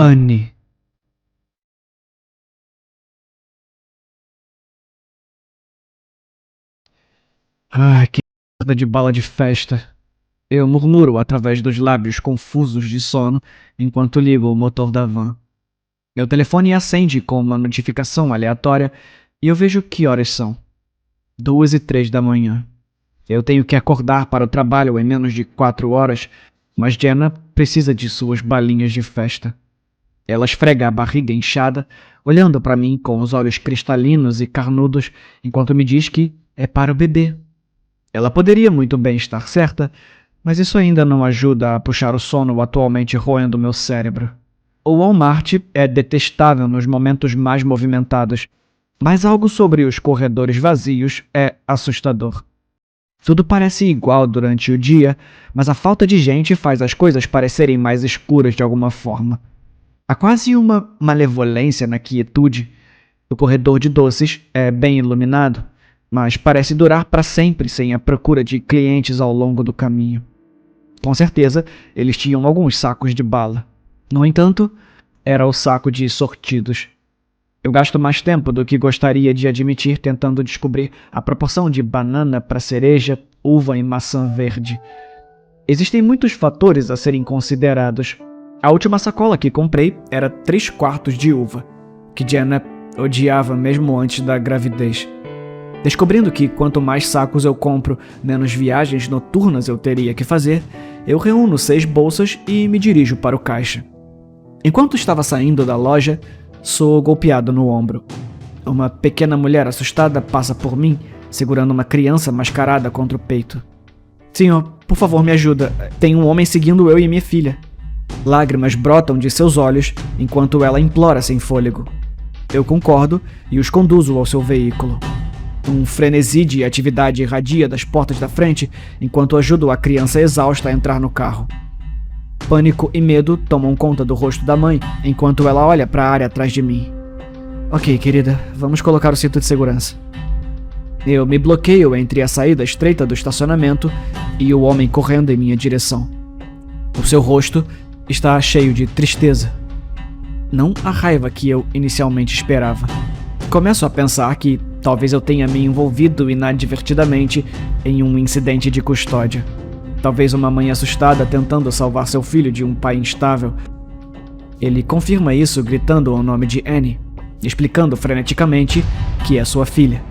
Anne. Que merda de bala de festa. Eu murmuro através dos lábios confusos de sono enquanto ligo o motor da van. Meu telefone acende com uma notificação aleatória e eu vejo que horas são. 2:03 da manhã. Eu tenho que acordar para o trabalho em menos de 4 horas, mas Jenna precisa de suas balinhas de festa. Ela esfrega a barriga inchada, olhando para mim com os olhos cristalinos e carnudos, enquanto me diz que é para o bebê. Ela poderia muito bem estar certa, mas isso ainda não ajuda a puxar o sono atualmente roendo meu cérebro. O Walmart é detestável nos momentos mais movimentados, mas algo sobre os corredores vazios é assustador. Tudo parece igual durante o dia, mas a falta de gente faz as coisas parecerem mais escuras de alguma forma. Há quase uma malevolência na quietude. O corredor de doces é bem iluminado, mas parece durar para sempre sem a procura de clientes ao longo do caminho. Com certeza, eles tinham alguns sacos de bala. No entanto, era o saco de sortidos. Eu gasto mais tempo do que gostaria de admitir tentando descobrir a proporção de banana para cereja, uva e maçã verde. Existem muitos fatores a serem considerados. A última sacola que comprei era 3/4 de uva, que Jenna odiava mesmo antes da gravidez. Descobrindo que quanto mais sacos eu compro, menos viagens noturnas eu teria que fazer, eu reúno 6 bolsas e me dirijo para o caixa. Enquanto estava saindo da loja, sou golpeado no ombro. Uma pequena mulher assustada passa por mim, segurando uma criança mascarada contra o peito. Senhor, por favor, me ajuda. Tem um homem seguindo eu e minha filha. Lágrimas brotam de seus olhos enquanto ela implora sem fôlego. Eu concordo e os conduzo ao seu veículo. Um frenesi de atividade irradia das portas da frente enquanto ajudo a criança exausta a entrar no carro. Pânico e medo tomam conta do rosto da mãe enquanto ela olha para a área atrás de mim. Ok, querida, vamos colocar o cinto de segurança. Eu me bloqueio entre a saída estreita do estacionamento e o homem correndo em minha direção. O seu rosto está cheio de tristeza. Não a raiva que eu inicialmente esperava. Começo a pensar que talvez eu tenha me envolvido inadvertidamente em um incidente de custódia. Talvez uma mãe assustada tentando salvar seu filho de um pai instável. Ele confirma isso gritando o nome de Annie, explicando freneticamente que é sua filha.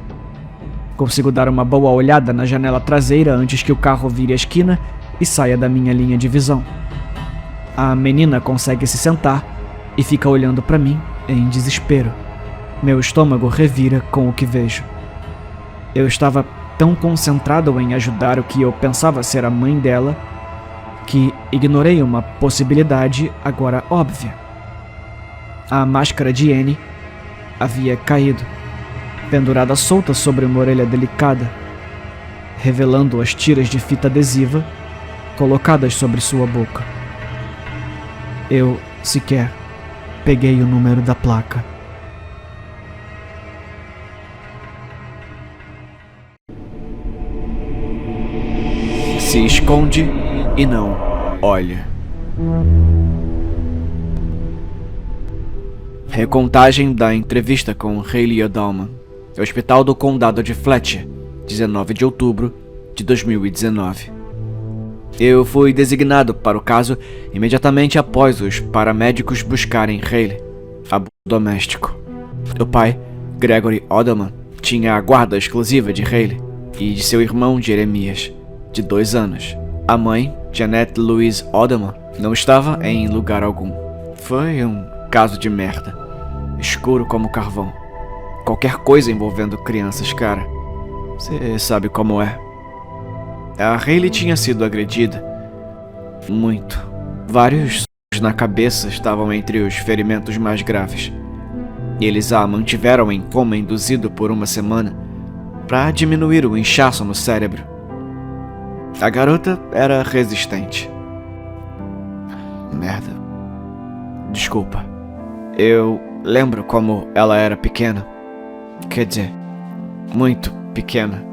Consigo dar uma boa olhada na janela traseira antes que o carro vire a esquina e saia da minha linha de visão. A menina consegue se sentar e fica olhando para mim em desespero. Meu estômago revira com o que vejo. Eu estava tão concentrado em ajudar o que eu pensava ser a mãe dela que ignorei uma possibilidade agora óbvia. A máscara de Annie havia caído, pendurada solta sobre uma orelha delicada, revelando as tiras de fita adesiva colocadas sobre sua boca. Eu sequer peguei o número da placa. Se esconde e não olha. Recontagem da entrevista com Haley Adalman, Hospital do Condado de Fletcher, 19 de outubro de 2019. Eu fui designado para o caso imediatamente após os paramédicos buscarem Haley, abuso doméstico. O pai, Gregory Odelman, tinha a guarda exclusiva de Haley e de seu irmão Jeremias, de 2 anos. A mãe, Janet Louise Odelman, não estava em lugar algum. Foi um caso de merda. Escuro como carvão. Qualquer coisa envolvendo crianças, cara. Você sabe como é. A Haley tinha sido agredida. Muito. Vários socos na cabeça estavam entre os ferimentos mais graves. Eles a mantiveram em coma induzido por 1 semana para diminuir o inchaço no cérebro. A garota era resistente. Merda. Desculpa. Eu lembro como ela era pequena. Quer dizer, muito pequena.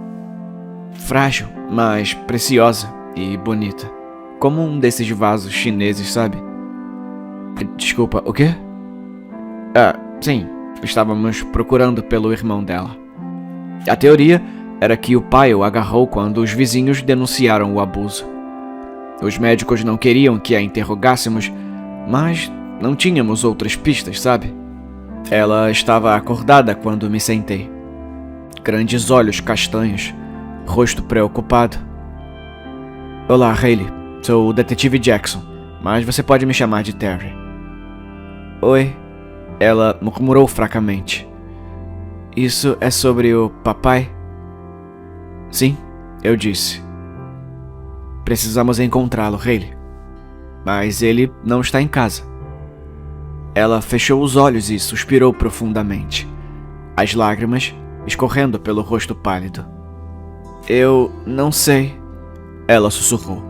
Frágil, mas preciosa e bonita. Como um desses vasos chineses, sabe? Desculpa, o quê? Ah, sim, estávamos procurando pelo irmão dela. A teoria era que o pai o agarrou quando os vizinhos denunciaram o abuso. Os médicos não queriam que a interrogássemos, mas não tínhamos outras pistas, sabe? Ela estava acordada quando me sentei. Grandes olhos castanhos, rosto preocupado. Olá, Hayley. Sou o detetive Jackson, mas você pode me chamar de Terry. Oi. Ela murmurou fracamente. Isso é sobre o papai? Sim, eu disse. Precisamos encontrá-lo, Hayley. Mas ele não está em casa. Ela fechou os olhos e suspirou profundamente, as lágrimas escorrendo pelo rosto pálido. Eu não sei, ela sussurrou.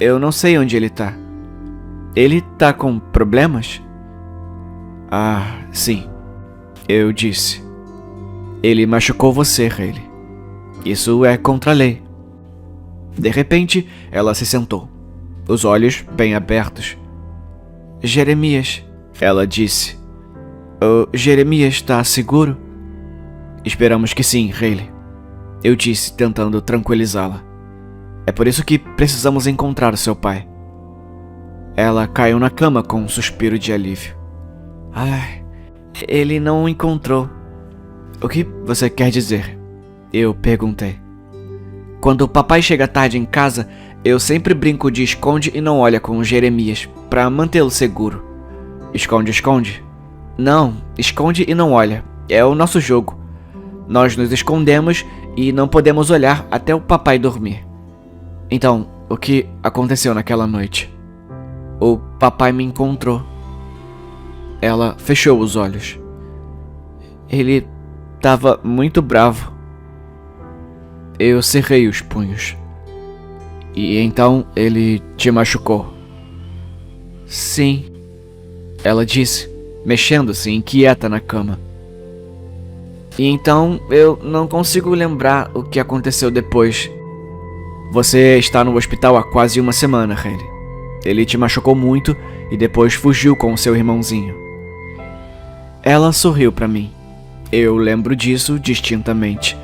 Eu não sei onde ele tá. Ele tá com problemas? Ah, sim, eu disse. Ele machucou você, Hayley. Isso é contra a lei. De repente, ela se sentou, os olhos bem abertos. Jeremias, ela disse. O Jeremias está seguro? Esperamos que sim, Hayley. Eu disse, tentando tranquilizá-la. É por isso que precisamos encontrar o seu pai. Ela caiu na cama com um suspiro de alívio. Ai, ele não o encontrou. O que você quer dizer? Eu perguntei. Quando o papai chega tarde em casa, eu sempre brinco de esconde e não olha com o Jeremias, pra mantê-lo seguro. Esconde, esconde? Não, esconde e não olha. É o nosso jogo. Nós nos escondemos e não podemos olhar até o papai dormir. Então, o que aconteceu naquela noite? O papai me encontrou. Ela fechou os olhos. Ele estava muito bravo. Eu cerrei os punhos. E então ele te machucou? Sim, ela disse, mexendo-se inquieta na cama. E então eu não consigo lembrar o que aconteceu depois. Você está no hospital há quase uma semana, Hayley. Ele te machucou muito e depois fugiu com seu irmãozinho. Ela sorriu para mim. Eu lembro disso distintamente.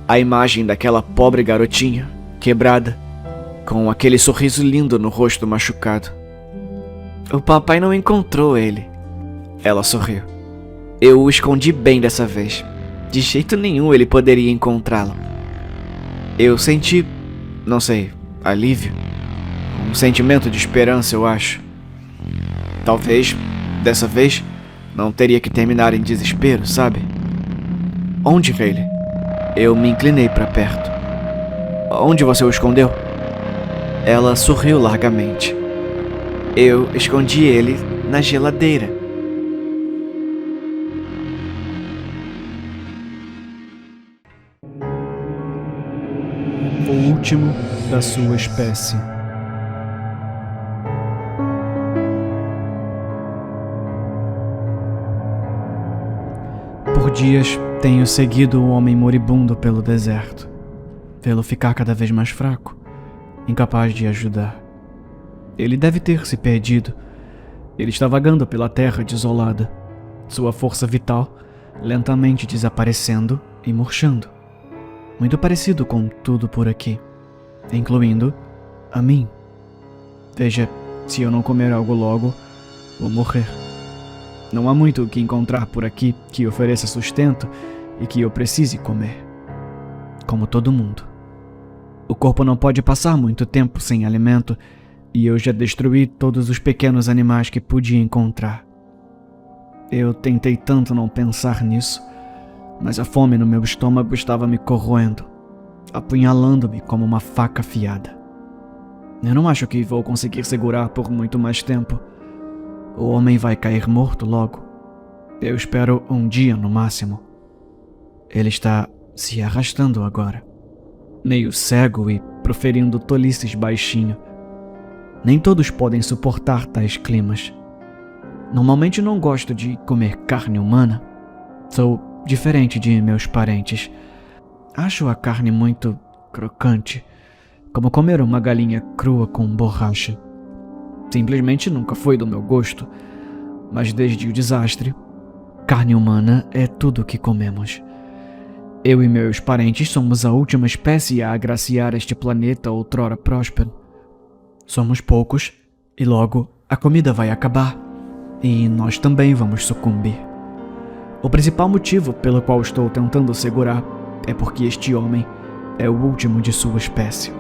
A imagem daquela pobre garotinha, quebrada, com aquele sorriso lindo no rosto machucado. O papai não encontrou ele. Ela sorriu. Eu o escondi bem dessa vez. De jeito nenhum ele poderia encontrá-lo. Eu senti, não sei, alívio. Um sentimento de esperança, eu acho. Talvez, dessa vez, não teria que terminar em desespero, sabe? Onde, Hayley? Eu me inclinei para perto. Onde você o escondeu? Ela sorriu largamente. Eu escondi ele na geladeira. O último da sua espécie. Por dias tenho seguido o homem moribundo pelo deserto, vê-lo ficar cada vez mais fraco, incapaz de ajudar. Ele deve ter se perdido. Ele está vagando pela terra desolada, sua força vital lentamente desaparecendo e murchando. Muito parecido com tudo por aqui, incluindo a mim. Veja, se eu não comer algo logo, vou morrer. Não há muito o que encontrar por aqui que ofereça sustento e que eu precise comer. Como todo mundo. O corpo não pode passar muito tempo sem alimento e eu já destruí todos os pequenos animais que podia encontrar. Eu tentei tanto não pensar nisso, mas a fome no meu estômago estava me corroendo, apunhalando-me como uma faca afiada. Eu não acho que vou conseguir segurar por muito mais tempo. O homem vai cair morto logo. Eu espero um dia no máximo. Ele está se arrastando agora, meio cego e proferindo tolices baixinho. Nem todos podem suportar tais climas. Normalmente não gosto de comer carne humana. Sou diferente de meus parentes. Acho a carne muito crocante, como comer uma galinha crua com borracha. Simplesmente nunca foi do meu gosto. Mas desde o desastre, carne humana é tudo o que comemos. Eu e meus parentes somos a última espécie a agraciar este planeta outrora próspero. Somos poucos e logo a comida vai acabar e nós também vamos sucumbir. O principal motivo pelo qual estou tentando segurar é porque este homem é o último de sua espécie.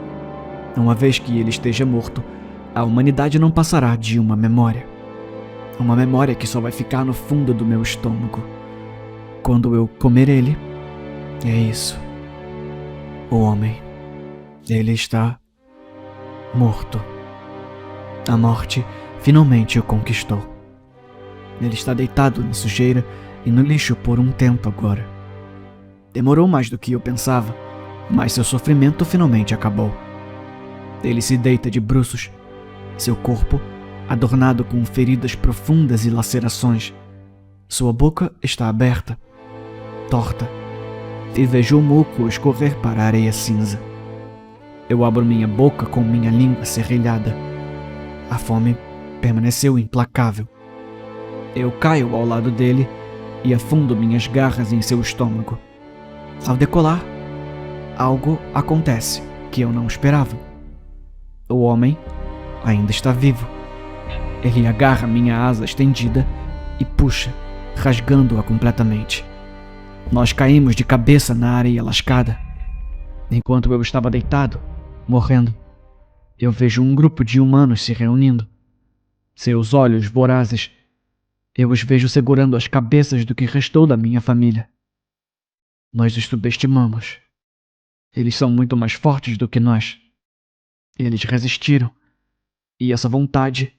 Uma vez que ele esteja morto, a humanidade não passará de uma memória. Uma memória que só vai ficar no fundo do meu estômago. Quando eu comer ele, é isso. O homem, ele está morto. A morte finalmente o conquistou. Ele está deitado na sujeira e no lixo por um tempo agora. Demorou mais do que eu pensava, mas seu sofrimento finalmente acabou. Ele se deita de bruços, seu corpo adornado com feridas profundas e lacerações. Sua boca está aberta, torta, e vejo o muco escorrer para a areia cinza. Eu abro minha boca com minha língua serrilhada. A fome permaneceu implacável. Eu caio ao lado dele e afundo minhas garras em seu estômago. Ao decolar, algo acontece que eu não esperava. O homem ainda está vivo. Ele agarra minha asa estendida e puxa, rasgando-a completamente. Nós caímos de cabeça na areia lascada. Enquanto eu estava deitado, morrendo, eu vejo um grupo de humanos se reunindo. Seus olhos vorazes, eu os vejo segurando as cabeças do que restou da minha família. Nós os subestimamos. Eles são muito mais fortes do que nós. Eles resistiram, e essa vontade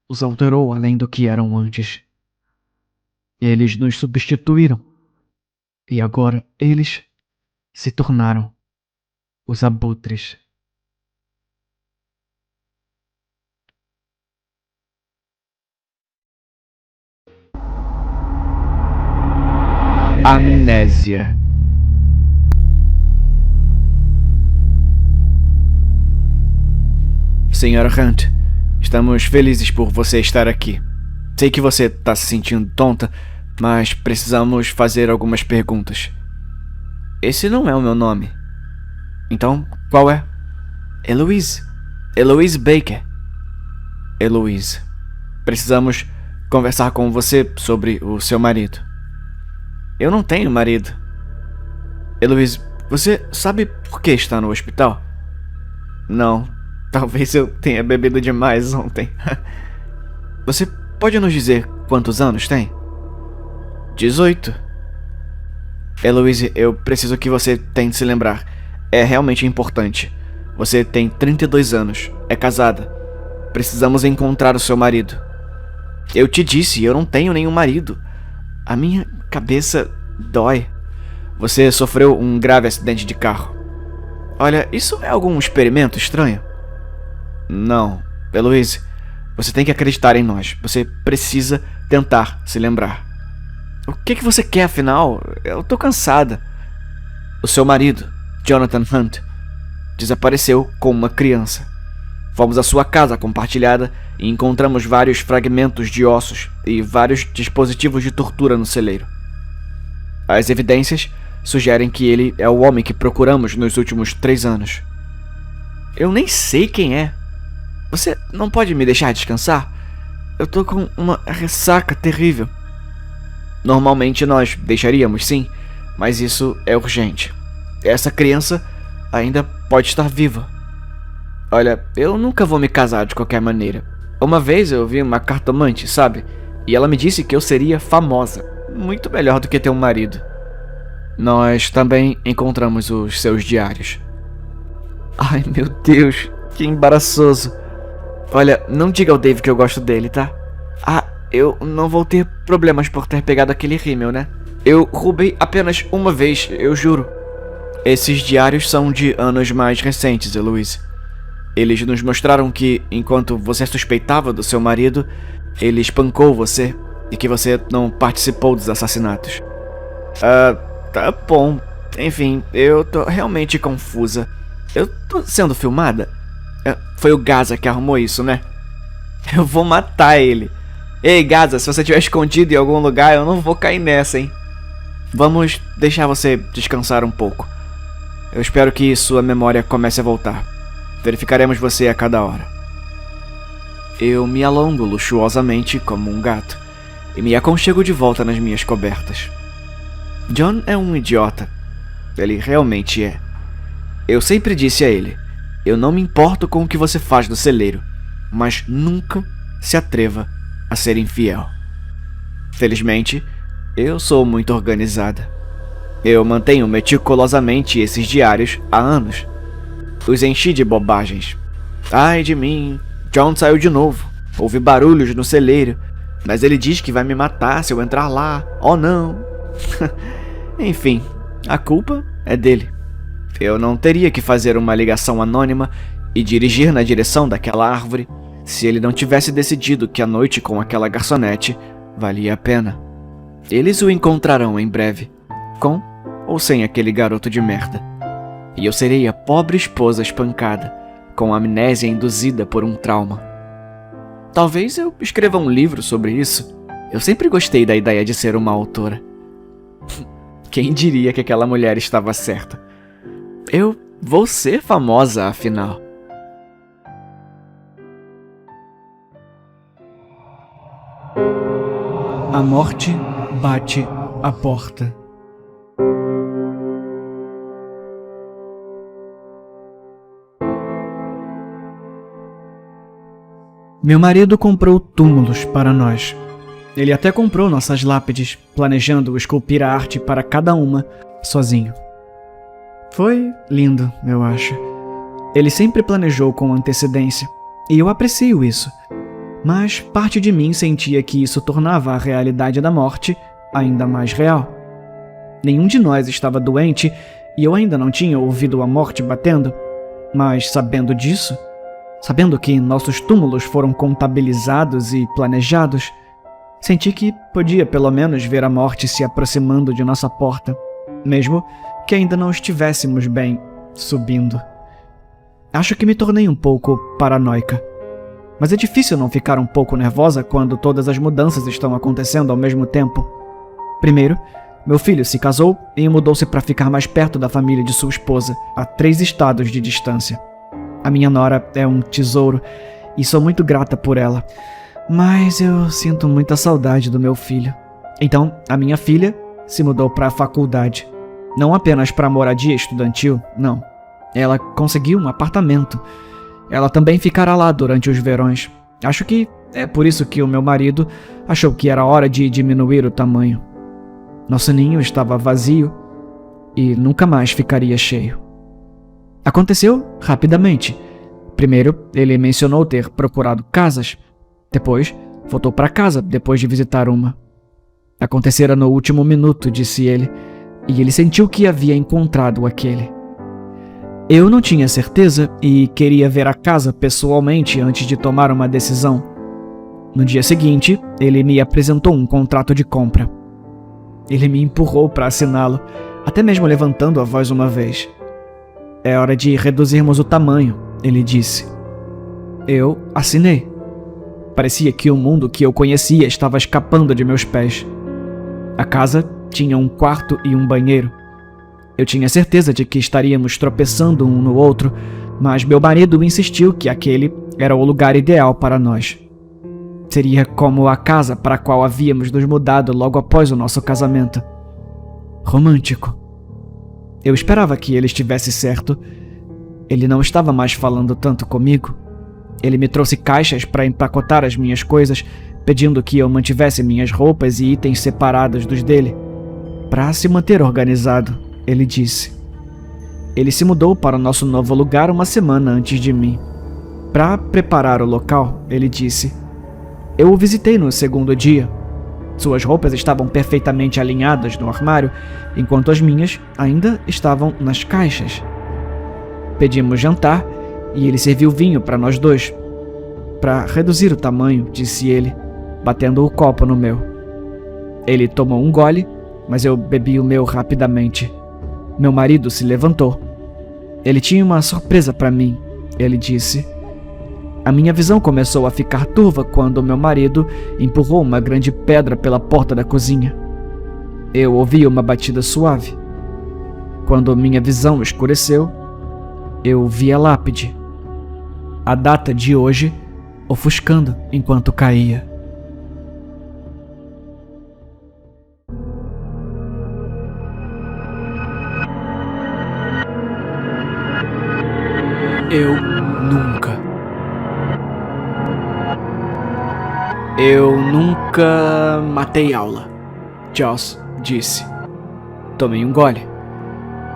os alterou além do que eram antes. Eles nos substituíram, e agora eles se tornaram os abutres. Amnésia. Senhora Hunt, estamos felizes por você estar aqui. Sei que você está se sentindo tonta, mas precisamos fazer algumas perguntas. Esse não é o meu nome. Então, qual é? Eloise. Eloise Baker. Eloise, precisamos conversar com você sobre o seu marido. Eu não tenho marido. Eloise, você sabe por que está no hospital? Não, talvez eu tenha bebido demais ontem. Você pode nos dizer quantos anos tem? 18. Eloise, eu preciso que você tente se lembrar. É realmente importante. Você tem 32 anos, é casada. Precisamos encontrar o seu marido. Eu te disse, eu não tenho nenhum marido. A minha cabeça dói. Você sofreu um grave acidente de carro. Olha, isso é algum experimento estranho? Não, Eloise, você tem que acreditar em nós. Você precisa tentar se lembrar. O que você quer, afinal? Eu tô cansada. O seu marido, Jonathan Hunt, desapareceu com uma criança. Fomos à sua casa compartilhada e encontramos vários fragmentos de ossos e vários dispositivos de tortura no celeiro. As evidências sugerem que ele é o homem que procuramos nos últimos 3 anos. Eu nem sei quem é. Você não pode me deixar descansar? Eu tô com uma ressaca terrível. Normalmente nós deixaríamos, sim, mas isso é urgente. Essa criança ainda pode estar viva. Olha, eu nunca vou me casar de qualquer maneira. Uma vez eu vi uma cartomante, sabe? E ela me disse que eu seria famosa. Muito melhor do que ter um marido. Nós também encontramos os seus diários. Ai, meu Deus, que embaraçoso. Olha, não diga ao Dave que eu gosto dele, tá? Ah, eu não vou ter problemas por ter pegado aquele rímel, né? Eu roubei apenas uma vez, eu juro. Esses diários são de anos mais recentes, Eloise. Eles nos mostraram que, enquanto você suspeitava do seu marido, ele espancou você e que você não participou dos assassinatos. Tá bom. Enfim, eu tô realmente confusa. Eu tô sendo filmada? Foi o Gaza que arrumou isso, né? Eu vou matar ele. Ei, Gaza, se você estiver escondido em algum lugar, eu não vou cair nessa, hein? Vamos deixar você descansar um pouco. Eu espero que sua memória comece a voltar. Verificaremos você a cada hora. Eu me alongo luxuosamente como um gato e me aconchego de volta nas minhas cobertas. John é um idiota. Ele realmente é. Eu sempre disse a ele: eu não me importo com o que você faz no celeiro, mas nunca se atreva a ser infiel. Felizmente, eu sou muito organizada. Eu mantenho meticulosamente esses diários há anos. Os enchi de bobagens. Ai de mim, John saiu de novo. Houve barulhos no celeiro, mas ele diz que vai me matar se eu entrar lá. Oh não! Enfim, a culpa é dele. Eu não teria que fazer uma ligação anônima e dirigir na direção daquela árvore se ele não tivesse decidido que a noite com aquela garçonete valia a pena. Eles o encontrarão em breve, com ou sem aquele garoto de merda. E eu serei a pobre esposa espancada, com amnésia induzida por um trauma. Talvez eu escreva um livro sobre isso. Eu sempre gostei da ideia de ser uma autora. Quem diria que aquela mulher estava certa? Eu vou ser famosa, afinal. A morte bate à porta. Meu marido comprou túmulos para nós. Ele até comprou nossas lápides, planejando esculpir a arte para cada uma, sozinho. Foi lindo, eu acho. Ele sempre planejou com antecedência, e eu aprecio isso. Mas parte de mim sentia que isso tornava a realidade da morte ainda mais real. Nenhum de nós estava doente, e eu ainda não tinha ouvido a morte batendo, mas sabendo disso, sabendo que nossos túmulos foram contabilizados e planejados, senti que podia pelo menos ver a morte se aproximando de nossa porta, mesmo que ainda não estivéssemos bem subindo. Acho que me tornei um pouco paranoica. Mas é difícil não ficar um pouco nervosa quando todas as mudanças estão acontecendo ao mesmo tempo. Primeiro, meu filho se casou e mudou-se para ficar mais perto da família de sua esposa, a 3 estados de distância. A minha nora é um tesouro e sou muito grata por ela, mas eu sinto muita saudade do meu filho. Então, a minha filha se mudou para a faculdade. Não apenas para a moradia estudantil, não. Ela conseguiu um apartamento. Ela também ficará lá durante os verões. Acho que é por isso que o meu marido achou que era hora de diminuir o tamanho. Nosso ninho estava vazio e nunca mais ficaria cheio. Aconteceu rapidamente. Primeiro, ele mencionou ter procurado casas. Depois, voltou para casa depois de visitar uma. Acontecera no último minuto, disse ele, e ele sentiu que havia encontrado aquele. Eu não tinha certeza e queria ver a casa pessoalmente antes de tomar uma decisão. No dia seguinte, ele me apresentou um contrato de compra. Ele me empurrou para assiná-lo, até mesmo levantando a voz uma vez. É hora de reduzirmos o tamanho, ele disse. Eu assinei. Parecia que o mundo que eu conhecia estava escapando de meus pés. A casa tinha um quarto e um banheiro. Eu tinha certeza de que estaríamos tropeçando um no outro, mas meu marido insistiu que aquele era o lugar ideal para nós. Seria como a casa para a qual havíamos nos mudado logo após o nosso casamento. Romântico. Eu esperava que ele estivesse certo. Ele não estava mais falando tanto comigo. Ele me trouxe caixas para empacotar as minhas coisas, pedindo que eu mantivesse minhas roupas e itens separados dos dele. Para se manter organizado, ele disse. Ele se mudou para o nosso novo lugar uma semana antes de mim. Para preparar o local, ele disse. Eu o visitei no segundo dia. Suas roupas estavam perfeitamente alinhadas no armário, enquanto as minhas ainda estavam nas caixas. Pedimos jantar e ele serviu vinho para nós dois. Para reduzir o tamanho, disse ele, batendo o copo no meu. Ele tomou um gole, mas eu bebi o meu rapidamente. Meu marido se levantou. Ele tinha uma surpresa para mim, ele disse. A minha visão começou a ficar turva quando meu marido empurrou uma grande pedra pela porta da cozinha. Eu ouvi uma batida suave. Quando minha visão escureceu, eu vi a lápide. A data de hoje ofuscando enquanto caía. Eu nunca matei aula, Joss disse. Tomei um gole.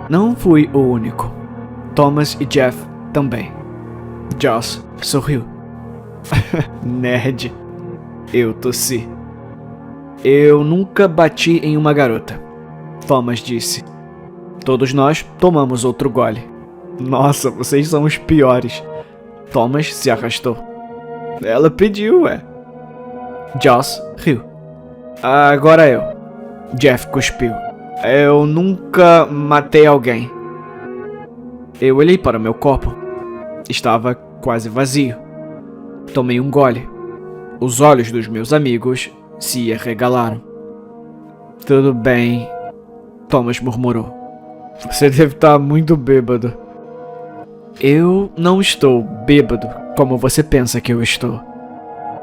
Não fui o único. Thomas e Jeff também. Joss sorriu. Nerd. Eu tossi. Eu nunca bati em uma garota, Thomas disse. Todos nós tomamos outro gole. Nossa, vocês são os piores. Thomas se arrastou. Ela pediu, ué. Joss riu. Agora eu. Jeff cuspiu. Eu nunca matei alguém. Eu olhei para o meu copo. Estava quase vazio. Tomei um gole. Os olhos dos meus amigos se arregalaram. Tudo bem, Thomas murmurou. Você deve estar muito bêbado. Eu não estou bêbado como você pensa que eu estou.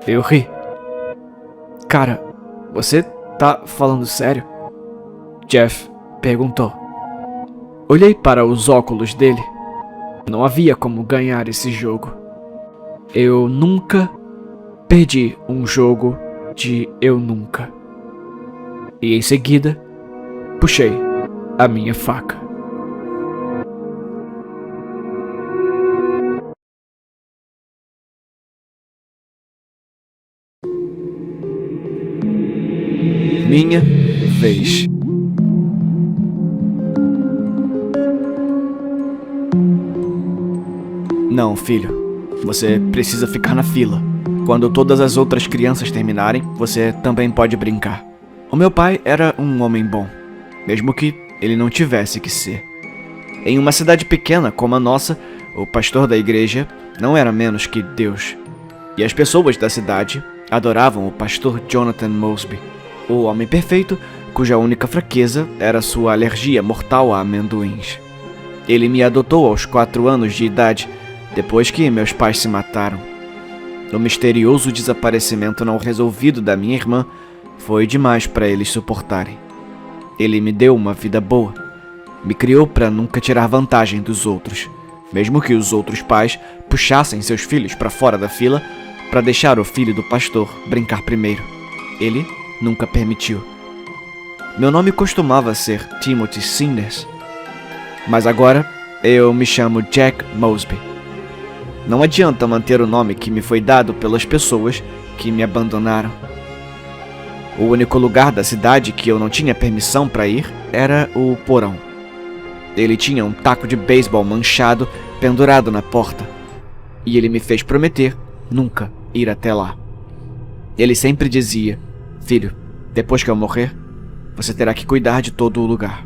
Eu ri. Cara, você tá falando sério? Jeff perguntou. Olhei para os óculos dele. Não havia como ganhar esse jogo. Eu nunca perdi um jogo de eu nunca. E em seguida, puxei a minha faca. Minha vez. Não, filho. Você precisa ficar na fila. Quando todas as outras crianças terminarem, você também pode brincar. O meu pai era um homem bom, mesmo que ele não tivesse que ser. Em uma cidade pequena como a nossa, o pastor da igreja não era menos que Deus. E as pessoas da cidade adoravam o pastor Jonathan Mosby, o homem perfeito cuja única fraqueza era sua alergia mortal a amendoins. Ele me adotou aos 4 anos de idade, depois que meus pais se mataram. O misterioso desaparecimento não resolvido da minha irmã foi demais para eles suportarem. Ele me deu uma vida boa, me criou para nunca tirar vantagem dos outros, mesmo que os outros pais puxassem seus filhos para fora da fila para deixar o filho do pastor brincar primeiro. Ele nunca permitiu. Meu nome costumava ser Timothy Sanders, mas agora eu me chamo Jack Mosby. Não adianta manter o nome que me foi dado pelas pessoas que me abandonaram. O único lugar da cidade que eu não tinha permissão para ir era o porão. Ele tinha um taco de beisebol manchado pendurado na porta, e ele me fez prometer nunca ir até lá. Ele sempre dizia: filho, depois que eu morrer, você terá que cuidar de todo o lugar.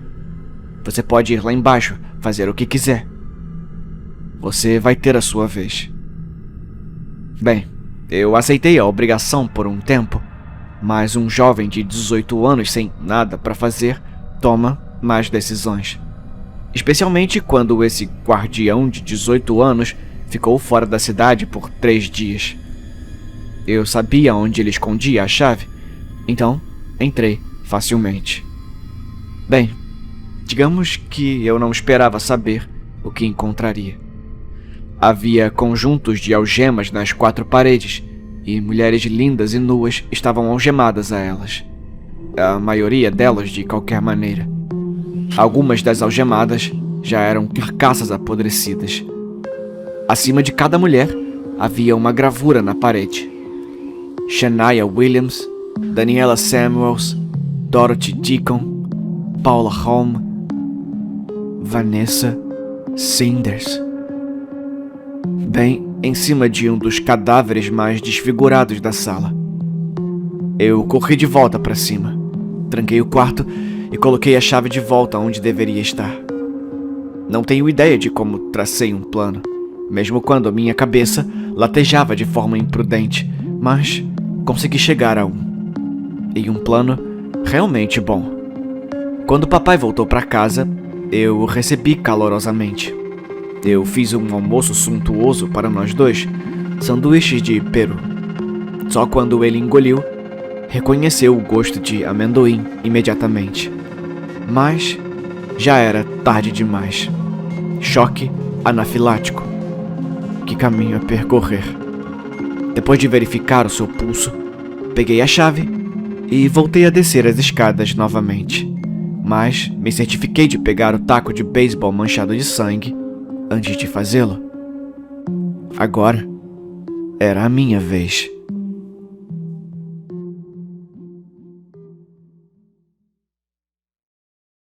Você pode ir lá embaixo, fazer o que quiser. Você vai ter a sua vez. Bem, eu aceitei a obrigação por um tempo, mas um jovem de 18 anos sem nada para fazer toma más decisões. Especialmente quando esse guardião de 18 anos ficou fora da cidade por 3 dias. Eu sabia onde ele escondia a chave, então entrei facilmente. Bem, digamos que eu não esperava saber o que encontraria. Havia conjuntos de algemas nas 4 paredes, e mulheres lindas e nuas estavam algemadas a elas. A maioria delas de qualquer maneira. Algumas das algemadas já eram carcaças apodrecidas. Acima de cada mulher havia uma gravura na parede. Shania Williams, Daniela Samuels, Dorothy Deacon, Paula Holm, Vanessa Sanders. Bem em cima de um dos cadáveres mais desfigurados da sala. Eu corri de volta para cima, tranquei o quarto e coloquei a chave de volta onde deveria estar. Não tenho ideia de como tracei um plano, mesmo quando minha cabeça latejava de forma imprudente, mas consegui chegar a um. E um plano realmente bom. Quando papai voltou para casa, eu o recebi calorosamente. Eu fiz um almoço suntuoso para nós dois, sanduíches de peru. Só quando ele engoliu, reconheceu o gosto de amendoim imediatamente. Mas já era tarde demais. Choque anafilático. Que caminho a percorrer. Depois de verificar o seu pulso, peguei a chave e voltei a descer as escadas novamente. Mas me certifiquei de pegar o taco de beisebol manchado de sangue antes de fazê-lo. Agora era a minha vez.